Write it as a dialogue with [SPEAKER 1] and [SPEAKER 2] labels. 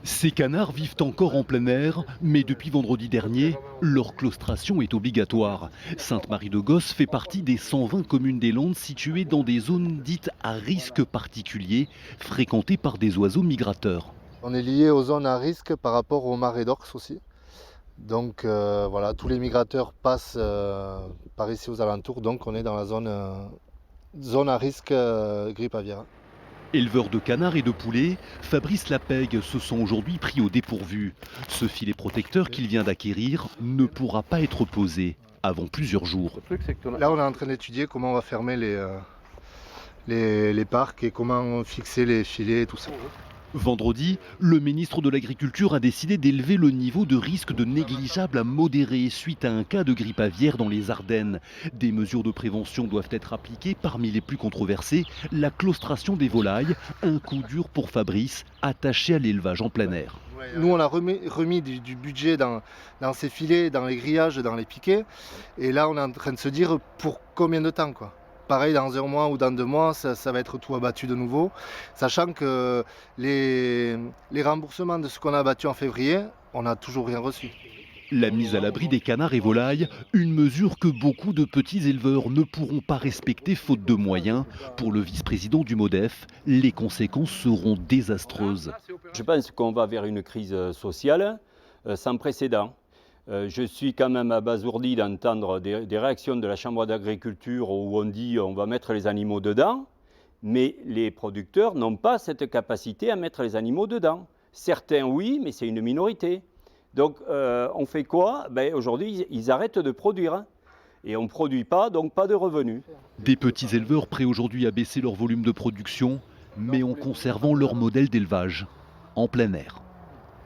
[SPEAKER 1] Ces canards vivent encore en plein air, mais depuis vendredi dernier, leur claustration est obligatoire. Sainte-Marie-de-Gosse fait partie des 120 communes des Landes situées dans des zones dites à risque particulier, fréquentées par des oiseaux migrateurs.
[SPEAKER 2] On est lié aux zones à risque par rapport aux marées d'orques aussi. Donc voilà, tous les migrateurs passent par ici aux alentours, donc on est dans la zone à risque grippe aviaire.
[SPEAKER 1] Éleveurs de canards et de poulets, Fabrice Lapègue se sent aujourd'hui pris au dépourvu. Ce filet protecteur qu'il vient d'acquérir ne pourra pas être posé avant plusieurs jours.
[SPEAKER 2] Là on est en train d'étudier comment on va fermer les parcs et comment fixer les filets et tout ça.
[SPEAKER 1] Vendredi, le ministre de l'Agriculture a décidé d'élever le niveau de risque de négligeable à modéré suite à un cas de grippe aviaire dans les Ardennes. Des mesures de prévention doivent être appliquées, parmi les plus controversées, la claustration des volailles, un coup dur pour Fabrice, attaché à l'élevage en plein air.
[SPEAKER 2] Nous on a remis du budget dans ces filets, dans les grillages, dans les piquets, et là on est en train de se dire pour combien de temps quoi. Pareil, dans 1 mois ou dans 2 mois, ça va être tout abattu de nouveau, sachant que les remboursements de ce qu'on a abattu en février, on n'a toujours rien reçu.
[SPEAKER 1] La mise à l'abri des canards et volailles, une mesure que beaucoup de petits éleveurs ne pourront pas respecter faute de moyens. Pour le vice-président du MODEF, les conséquences seront désastreuses.
[SPEAKER 3] Je pense qu'on va vers une crise sociale sans précédent. Je suis quand même abasourdi d'entendre des réactions de la Chambre d'agriculture où on dit on va mettre les animaux dedans, mais les producteurs n'ont pas cette capacité à mettre les animaux dedans. Certains oui, mais c'est une minorité. Donc on fait quoi? Aujourd'hui, ils arrêtent de produire. Et on ne produit pas, donc pas de revenus.
[SPEAKER 1] Des petits éleveurs prêts aujourd'hui à baisser leur volume de production, mais en conservant leur modèle d'élevage en plein air.